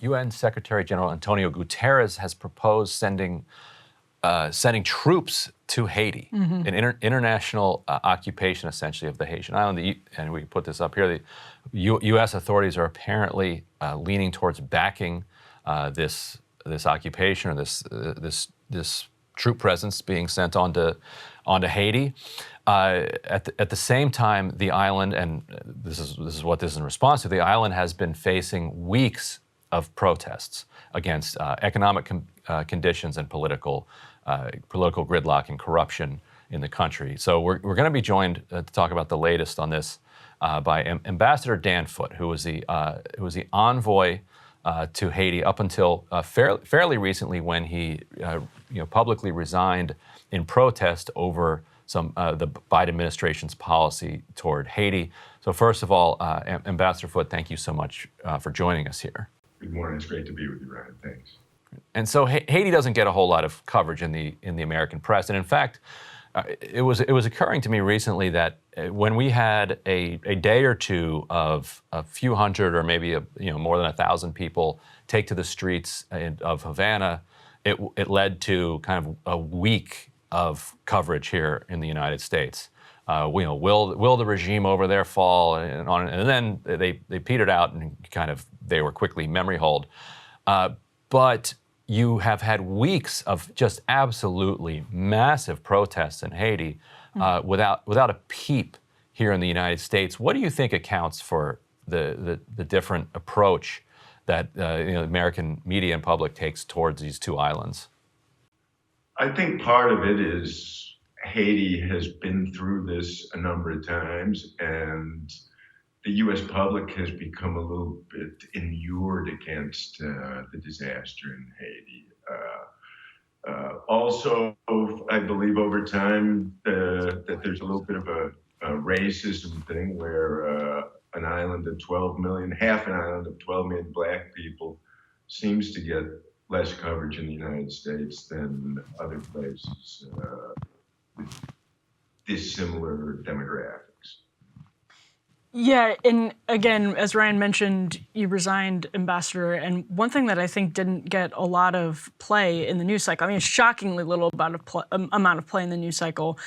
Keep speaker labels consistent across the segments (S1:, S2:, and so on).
S1: UN Secretary General Antonio Guterres has proposed sending troops to Haiti, an international occupation, essentially, of the Haitian island. And we put this up here. The U.S. authorities are apparently leaning towards backing this occupation, or this troop presence being sent onto Haiti. At the same time, the island, and this is what this is in response to, the island has been facing weeks of protests against economic conditions and political gridlock and corruption in the country. So we're going to be joined to talk about the latest on this by Ambassador Dan Foote, who was the envoy to Haiti up until fairly recently, when he publicly resigned in protest over the Biden administration's policy toward Haiti. So first of all, Ambassador Foote, thank you so much for joining us here.
S2: Good morning. It's great to be with you, Ryan. Thanks.
S1: And so Haiti doesn't get a whole lot of coverage in the American press, and in fact, it was occurring to me recently that when we had a day or two of a few hundred, or maybe more than 1,000 people take to the streets of Havana, it led to kind of a week of coverage here in the United States. Will the regime over there fall, and on, and then they petered out, and they were quickly memory holed. But you have had weeks of just absolutely massive protests in Haiti without a peep here in the United States. What do you think accounts for the different approach that the American media and public takes towards these two islands?
S2: I think part of it is Haiti has been through this a number of times, and the U.S. public has become a little bit inured against the disaster in Haiti. Also, I believe over time that there's a little bit of a racism thing, where an island of 12 million, half an island of 12 million black people, seems to get less coverage in the United States than other places with dissimilar demographics.
S3: Yeah, and again, as Ryan mentioned, you resigned, Ambassador, and one thing that I think didn't get a lot of play in the news cycle, I mean, shockingly little amount of play in the news cycle,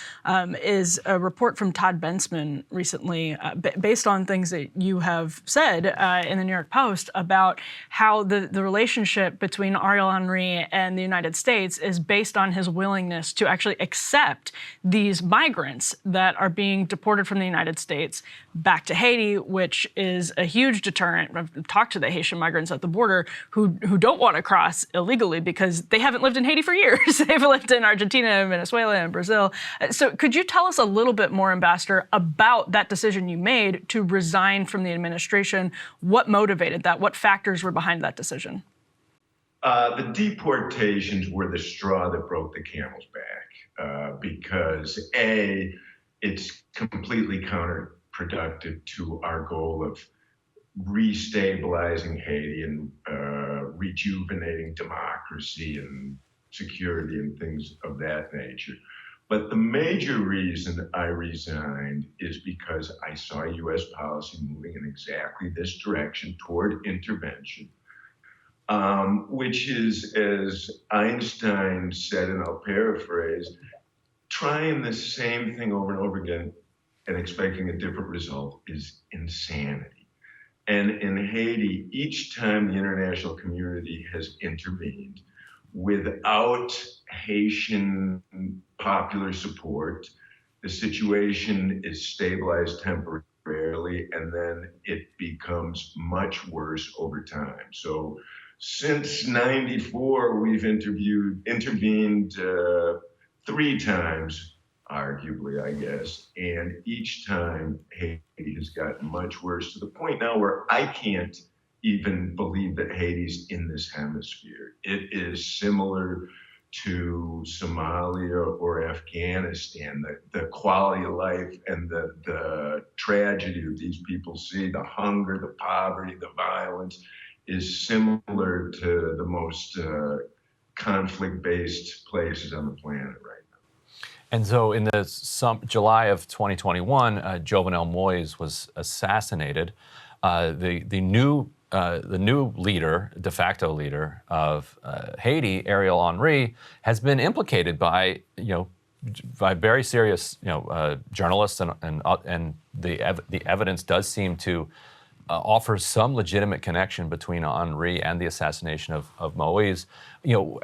S3: is a report from Todd Bensman recently, based on things that you have said in the New York Post about how the relationship between Ariel Henry and the United States is based on his willingness to actually accept these migrants that are being deported from the United States back to Haiti, which is a huge deterrent. I've talked to the Haitian migrants at the border who don't want to cross illegally because they haven't lived in Haiti for years. They've lived in Argentina, Venezuela, and Brazil. So could you tell us a little bit more, Ambassador, about that decision you made to resign from the administration? What motivated that? What factors were behind that decision?
S2: The deportations were the straw that broke the camel's back because, A, it's completely counterproductive to our goal of restabilizing Haiti and rejuvenating democracy and security and things of that nature. But the major reason I resigned is because I saw U.S. policy moving in exactly this direction toward intervention, which is, as Einstein said, and I'll paraphrase, trying the same thing over and over again and expecting a different result is insanity. And in Haiti, each time the international community has intervened without Haitian popular support, the situation is stabilized temporarily, and then it becomes much worse over time. So since '94, we've intervened 3 times, arguably, I guess, and each time Haiti has gotten much worse, to the point now where I can't even believe that Haiti's in this hemisphere. It is similar to Somalia or Afghanistan. The quality of life and the tragedy that these people see, the hunger, the poverty, the violence, is similar to the most conflict-based places on the planet right now.
S1: And so in the July of 2021, Jovenel Moïse was assassinated. The new the new leader, de facto leader of Haiti, Ariel Henry, has been implicated by by very serious journalists, and the evidence does seem to offer some legitimate connection between Henry and the assassination of Moise.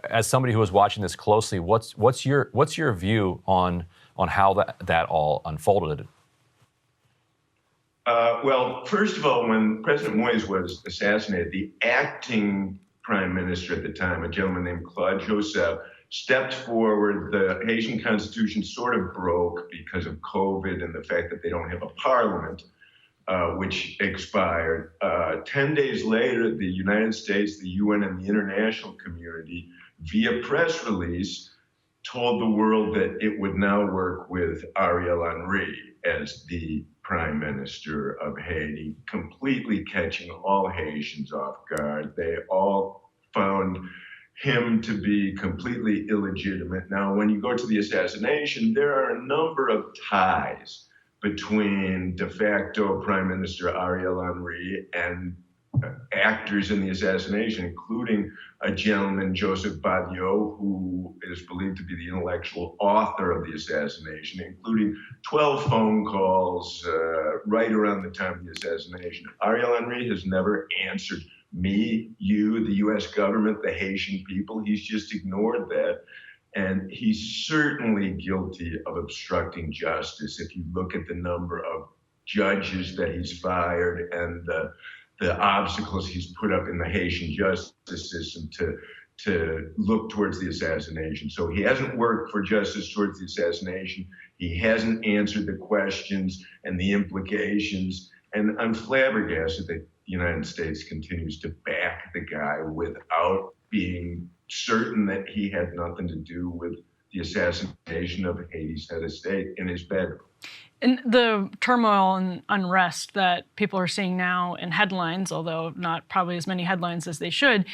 S1: As somebody who was watching this closely, what's your view on how that all unfolded?
S2: Well, first of all, when President Moise was assassinated, the acting prime minister at the time, a gentleman named Claude Joseph, stepped forward. The Haitian constitution sort of broke because of COVID and the fact that they don't have a parliament, which expired. 10 days later, the United States, the UN, and the international community, via press release, told the world that it would now work with Ariel Henry as the prime minister of Haiti, completely catching all Haitians off guard. They all found him to be completely illegitimate. Now, when you go to the assassination, there are a number of ties between de facto Prime Minister Ariel Henry and actors in the assassination, including a gentleman, Joseph Badiou, who is believed to be the intellectual author of the assassination, including 12 phone calls right around the time of the assassination. Ariel Henry has never answered me, you, the U.S. government, the Haitian people. He's just ignored that. And he's certainly guilty of obstructing justice. If you look at the number of judges that he's fired and the obstacles he's put up in the Haitian justice system to look towards the assassination. So he hasn't worked for justice towards the assassination. He hasn't answered the questions and the implications. And I'm flabbergasted that the United States continues to back the guy without being certain that he had nothing to do with the assassination of Haiti's head of state in his bedroom.
S3: And the turmoil and unrest that people are seeing now in headlines, although not probably as many headlines as they should,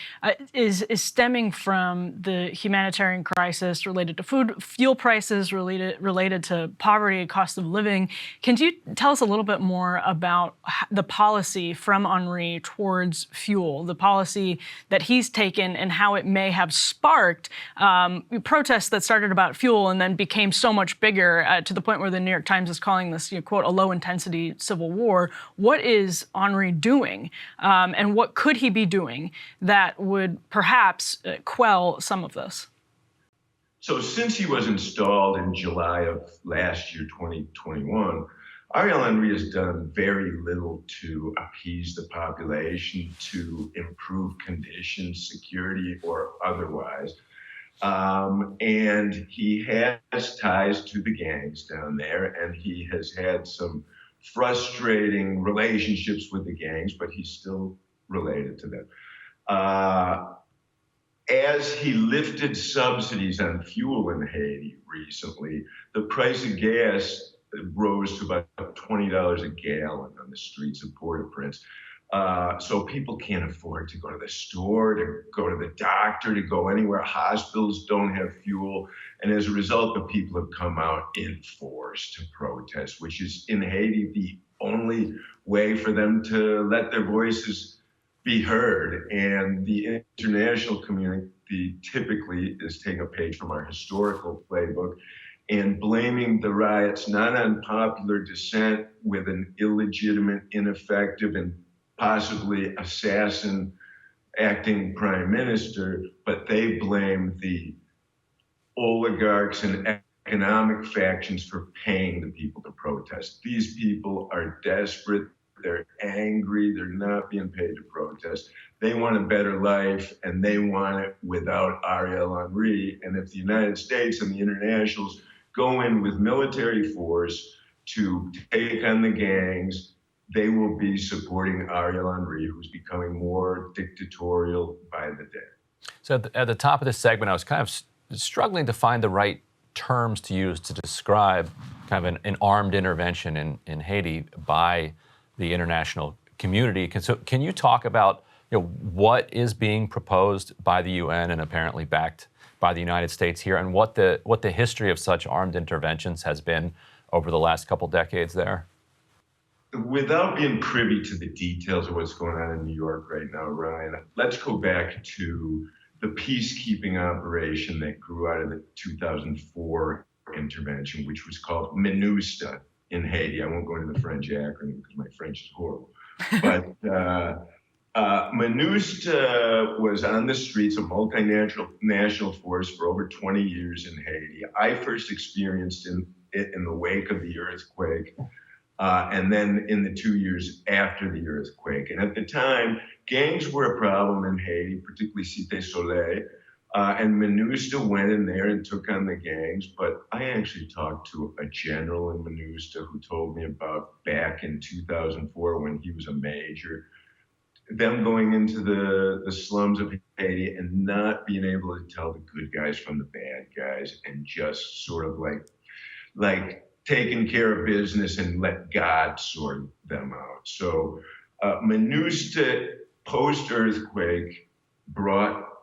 S3: is stemming from the humanitarian crisis related to food, fuel prices, related to poverty, cost of living. Can you tell us a little bit more about the policy from Henry towards fuel, the policy that he's taken, and how it may have sparked protests that started about fuel and then became so much bigger to the point where the New York Times is calling this, quote, a low-intensity civil war? What is Henry doing, and what could he be doing that would perhaps quell some of this?
S2: So since he was installed in July of last year, 2021, Ariel Henry has done very little to appease the population, to improve conditions, security or otherwise. And he has ties to the gangs down there, and he has had some frustrating relationships with the gangs, but he's still related to them. As he lifted subsidies on fuel in Haiti recently, the price of gas rose to about $20 a gallon on the streets of Port-au-Prince. So people can't afford to go to the store, to go to the doctor, to go anywhere. Hospitals don't have fuel. And as a result, the people have come out in force to protest, which is in Haiti the only way for them to let their voices be heard. And the international community typically is taking a page from our historical playbook and blaming the riots not on popular dissent with an illegitimate, ineffective, and possibly assassin acting prime minister, but they blame the oligarchs and economic factions for paying the people to protest. These people are desperate. They're angry. They're not being paid to protest. They want a better life, and they want it without Ariel Henry. And if the United States and the internationals go in with military force to take on the gangs, they will be supporting Ariel Henry, who's becoming more dictatorial by the day.
S1: So at the top of this segment, I was kind of struggling to find the right terms to use to describe kind of an armed intervention in Haiti by the international community. So can you talk about what is being proposed by the UN and apparently backed by the United States here, and what the history of such armed interventions has been over the last couple decades there?
S2: without being privy to the details of what's going on in New York right now, Ryan, let's go back to the peacekeeping operation that grew out of the 2004 intervention, which was called MINUSTA in Haiti. I won't go into the French acronym because my French is horrible. But MINUSTA was on the streets, a multinational force for over 20 years in Haiti. I first experienced it in the wake of the earthquake, and then in the 2 years after the earthquake. And at the time, gangs were a problem in Haiti, particularly Cité Soleil. And MINUSTA went in there and took on the gangs. But I actually talked to a general in MINUSTA who told me about back in 2004 when he was a major, them going into the slums of Haiti and not being able to tell the good guys from the bad guys and just sort of like taking care of business and let God sort them out. So MINUSTA post-earthquake brought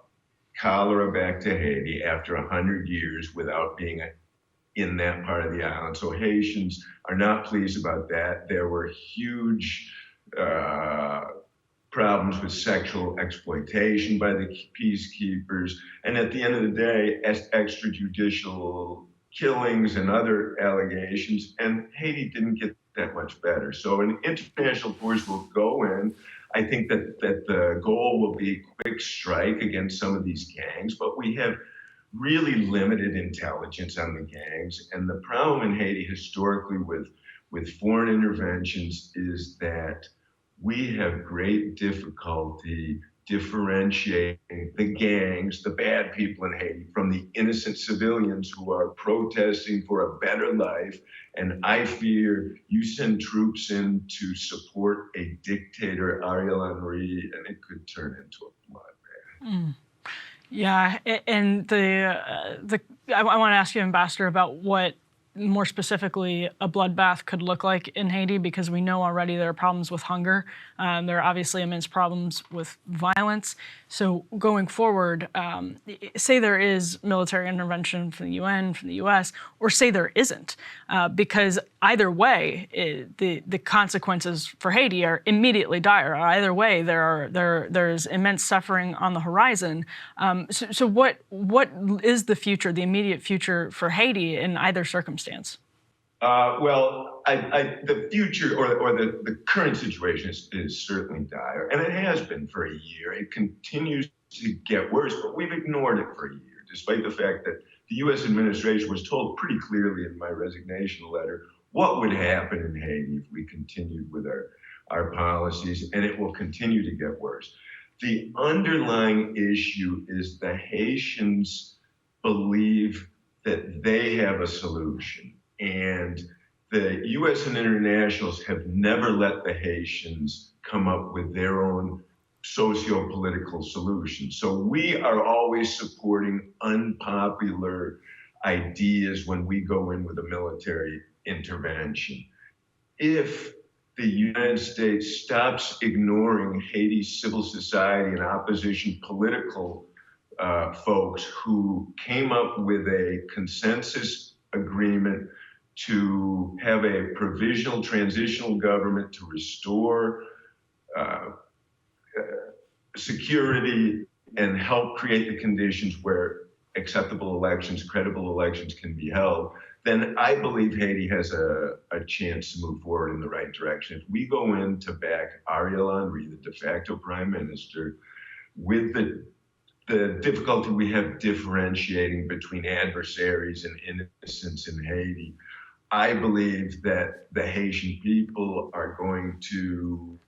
S2: cholera back to Haiti after 100 years without being in that part of the island. So Haitians are not pleased about that. There were huge problems with sexual exploitation by the peacekeepers. And at the end of the day, extrajudicial killings and other allegations, and Haiti didn't get that much better. So an international force will go in. I think that the goal will be a quick strike against some of these gangs, but we have really limited intelligence on the gangs. And the problem in Haiti historically with foreign interventions is that we have great difficulty differentiating the gangs, the bad people in Haiti, from the innocent civilians who are protesting for a better life. And I fear you send troops in to support a dictator, Ariel Henry, and it could turn into a bloodbath.
S3: Yeah, and I want to ask you, Ambassador, about what more specifically a bloodbath could look like in Haiti, because we know already there are problems with hunger. There are obviously immense problems with violence. So going forward, say there is military intervention from the UN, from the US, or say there isn't, because either way, the consequences for Haiti are immediately dire. Either way, there's immense suffering on the horizon. So what is the future, the immediate future for Haiti in either circumstance?
S2: The future or the current situation is certainly dire, and it has been for a year. It continues to get worse, but we've ignored it for a year, despite the fact that the U.S. administration was told pretty clearly in my resignation letter what would happen in Haiti if we continued with our policies, and it will continue to get worse. The underlying issue is the Haitians believe that they have a solution. And the U.S. and internationals have never let the Haitians come up with their own socio-political solutions. So we are always supporting unpopular ideas when we go in with a military intervention. If the United States stops ignoring Haiti's civil society and opposition political folks who came up with a consensus agreement to have a provisional transitional government to restore security and help create the conditions where acceptable elections, credible elections can be held, then I believe Haiti has a chance to move forward in the right direction. If we go in to back Ariel Henry, the de facto prime minister, with the difficulty we have differentiating between adversaries and innocents in Haiti, I believe that the Haitian people are going to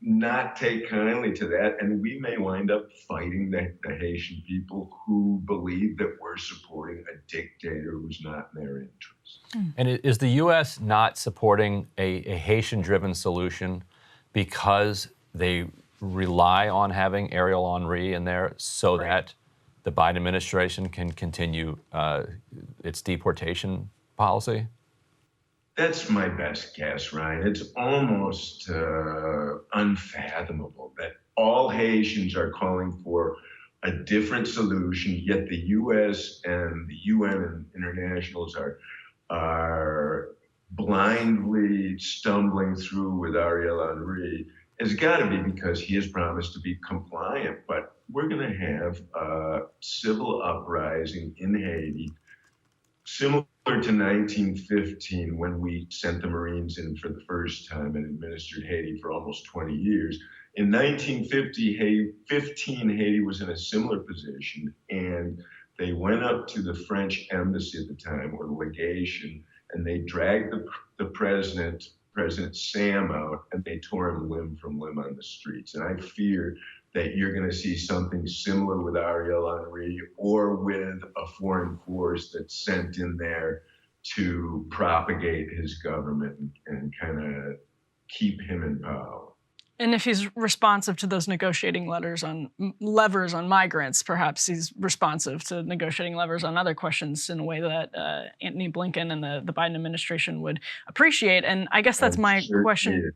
S2: not take kindly to that, and we may wind up fighting the Haitian people who believe that we're supporting a dictator who's not in their interest.
S1: And is the U.S. not supporting a Haitian-driven solution because they rely on having Ariel Henry in there so that the Biden administration can continue its deportation policy?
S2: That's my best guess, Ryan. It's almost unfathomable that all Haitians are calling for a different solution, yet the U.S. and the UN and internationals are blindly stumbling through with Ariel Henry has got to be because he has promised to be compliant. But we're going to have a civil uprising in Haiti, similar to 1915 when we sent the Marines in for the first time and administered Haiti for almost 20 years. In 1915, Haiti was in a similar position, and they went up to the French embassy at the time, or the legation, and they dragged the president, President Sam, out, and they tore him limb from limb on the streets. And I fear that you're going to see something similar with Ariel Henry or with a foreign force that's sent in there to propagate his government and kind of keep him in power.
S3: And if he's responsive to those negotiating levers on migrants, perhaps he's responsive to negotiating levers on other questions in a way that Antony Blinken and the Biden administration would appreciate. And I guess that's my question.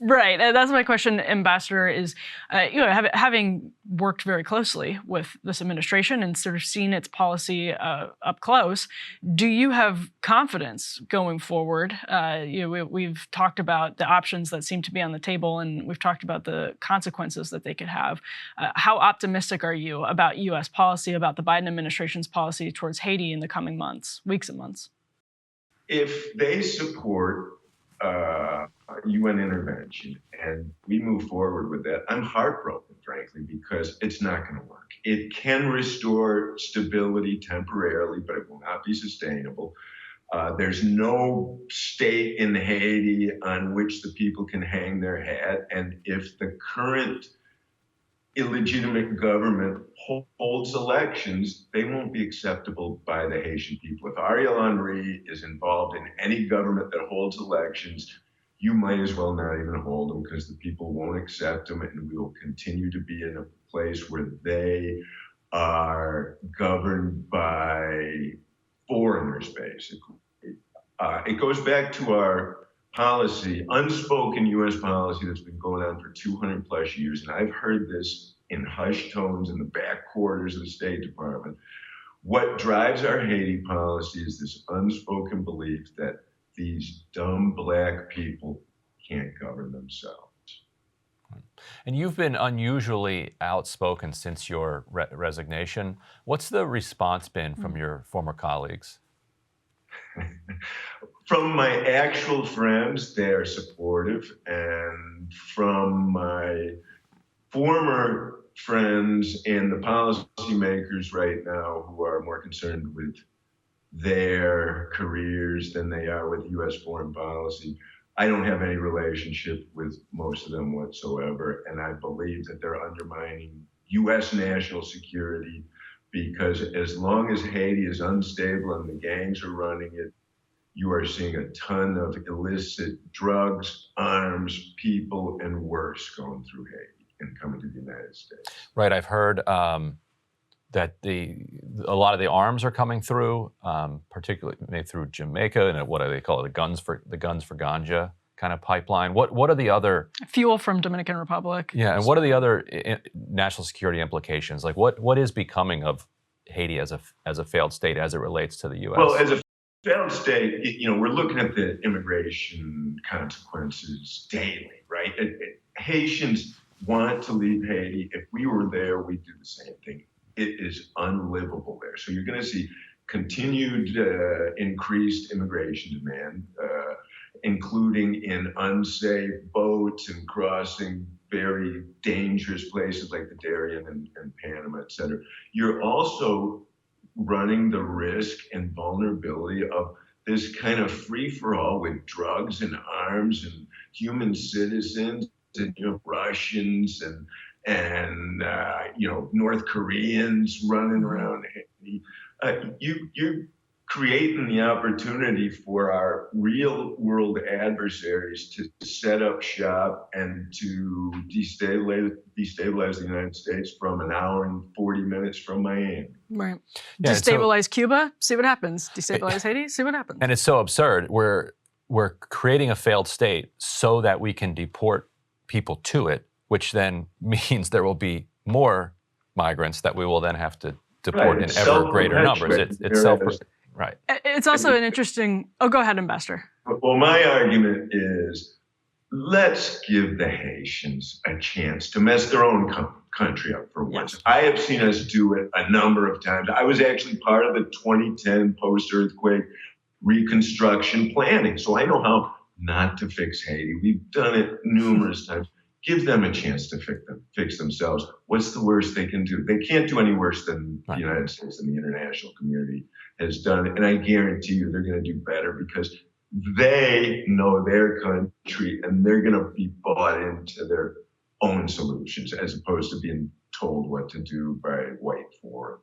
S3: Right. That's my question, Ambassador, is, having worked very closely with this administration and sort of seen its policy up close, do you have confidence going forward? We've talked about the options that seem to be on the table, and we've talked about the consequences that they could have. How optimistic are you about U.S. policy, about the Biden administration's policy towards Haiti in the coming months, weeks and months?
S2: If they support UN intervention and we move forward with that, I'm heartbroken, frankly, because it's not going to work. It can restore stability temporarily, but it will not be sustainable. There's no state in Haiti on which the people can hang their hat. And if the current illegitimate government holds elections, they won't be acceptable by the Haitian people. If Ariel Henry is involved in any government that holds elections, you might as well not even hold them, because the people won't accept them, and we will continue to be in a place where they are governed by foreigners, basically. It goes back to our policy, unspoken U.S. policy that's been going on for 200 plus years, and I've heard this in hushed tones in the back quarters of the State Department. What drives our Haiti policy is this unspoken belief that these dumb black people can't govern themselves.
S1: And you've been unusually outspoken since your resignation. What's the response been from your former colleagues?
S2: From my actual friends, they are supportive. And from my former friends and the policymakers right now who are more concerned with their careers than they are with U.S. foreign policy, I don't have any relationship with most of them whatsoever. And I believe that they're undermining U.S. national security, because as long as Haiti is unstable and the gangs are running it, you are seeing a ton of illicit drugs, arms, people, and worse going through Haiti and coming to the United States.
S1: Right. I've heard that a lot of the arms are coming through, particularly maybe through Jamaica, and what do they call it, the guns for ganja kind of pipeline. What are the other
S3: fuel from Dominican Republic?
S1: Yeah, and what are the other national security implications? Like what is becoming of Haiti as a failed state as it relates to the U.S.?
S2: Well, as a failed state, we're looking at the immigration consequences daily, right? Haitians want to leave Haiti. If we were there, we'd do the same thing. It is unlivable there. So you're going to see continued increased immigration demand, including in unsafe boats and crossing very dangerous places like the Darien and Panama, et cetera. You're also running the risk and vulnerability of this kind of free-for-all with drugs and arms and human citizens and Russians and North Koreans running around Haiti. You're creating the opportunity for our real world adversaries to set up shop and to destabilize the United States from an hour and 40 minutes from Miami.
S3: Right. Yeah, destabilize Cuba, see what happens. Destabilize Haiti, see what happens.
S1: And it's so absurd. We're creating a failed state so that we can deport people to it, which then means there will be more migrants that we will then have to deport in ever greater numbers. It's Right.
S3: It's also an interesting. Oh, go ahead, Ambassador.
S2: Well, my argument is let's give the Haitians a chance to mess their own country up for once.
S3: Yes.
S2: I have seen us do it a number of times. I was actually part of the 2010 post-earthquake reconstruction planning, so I know how not to fix Haiti. We've done it numerous times. Give them a chance to fix themselves. What's the worst they can do? They can't do any worse than the United States and the international community has done. And I guarantee you they're going to do better because they know their country and they're going to be bought into their own solutions as opposed to being told what to do by white foreigners.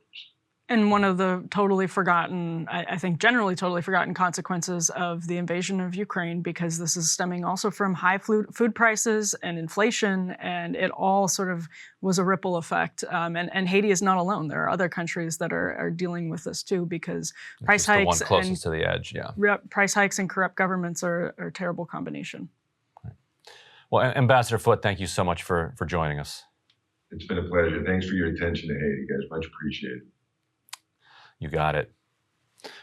S3: And one of the totally forgotten, I think generally totally forgotten consequences of the invasion of Ukraine, because this is stemming also from high food prices and inflation, and it all sort of was a ripple effect. And Haiti is not alone. There are other countries that are dealing with this too, because price hikes
S1: the one closest to the edge,
S3: price hikes and corrupt governments are a terrible combination.
S1: Right. Well, Ambassador Foote, thank you so much for joining us.
S2: It's been a pleasure. Thanks for your attention to Haiti, guys. Much appreciated.
S1: You got it.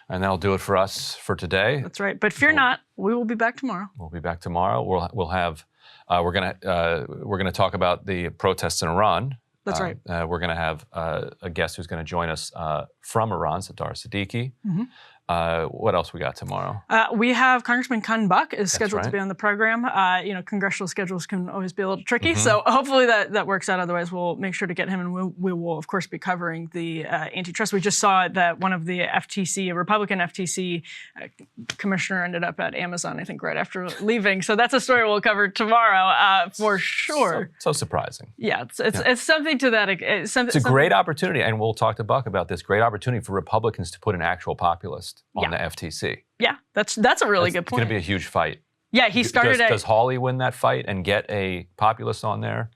S1: And that'll do it for us for today.
S3: That's right. But fear not, we will be back tomorrow.
S1: We'll be back tomorrow. We'll have we're gonna talk about the protests in Iran.
S3: That's right.
S1: We're gonna have a guest who's gonna join us from Iran, Sadar Siddiqui.
S3: Mm-hmm.
S1: What else we got tomorrow?
S3: We have Congressman Ken Buck is scheduled to be
S1: right.
S3: on the program. Congressional schedules can always be a little tricky, so hopefully that works out. Otherwise, we'll make sure to get him, and we will, of course, be covering the antitrust. We just saw that one of the FTC, a Republican FTC commissioner, ended up at Amazon, I think, right after leaving. So that's a story we'll cover tomorrow for sure.
S1: So surprising.
S3: Yeah, it's something to that.
S1: It's a great opportunity, and we'll talk to Buck about this. Great opportunity for Republicans to put an actual populist on the FTC.
S3: Yeah, that's a really good point.
S1: It's going to be a huge fight.
S3: Yeah, he started.
S1: Does Hawley win that fight and get a populist on there?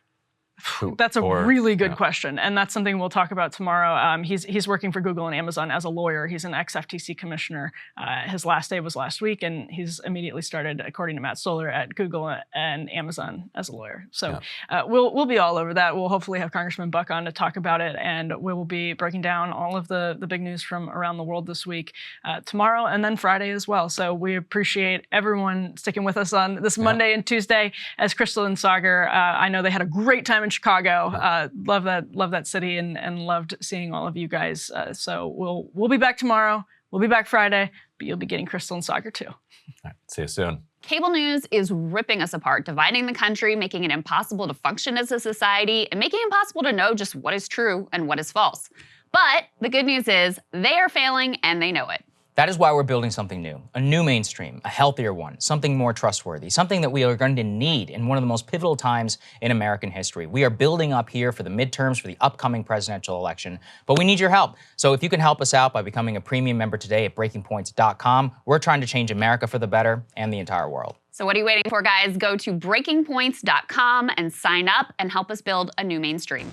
S3: That's a really good question, and that's something we'll talk about tomorrow. He's working for Google and Amazon as a lawyer. He's an ex-FTC commissioner. His last day was last week, and he's immediately started, according to Matt Stoller, at Google and Amazon as a lawyer. So we'll be all over that. We'll hopefully have Congressman Buck on to talk about it, and we will be breaking down all of the big news from around the world this week, tomorrow, and then Friday as well. So we appreciate everyone sticking with us on this Monday and Tuesday. As Crystal and Sagar, I know they had a great time in Chicago. Love that city and loved seeing all of you guys. So we'll be back tomorrow. We'll be back Friday, but you'll be getting Crystal and Sagar too.
S1: All right, see you soon.
S4: Cable news is ripping us apart, dividing the country, making it impossible to function as a society, and making it impossible to know just what is true and what is false. But the good news is they are failing and they know it.
S5: That is why we're building something new, a new mainstream, a healthier one, something more trustworthy, something that we are going to need in one of the most pivotal times in American history. We are building up here for the midterms, for the upcoming presidential election, but we need your help. So if you can help us out by becoming a premium member today at breakingpoints.com, we're trying to change America for the better and the entire world.
S4: So what are you waiting for, guys? Go to breakingpoints.com and sign up and help us build a new mainstream.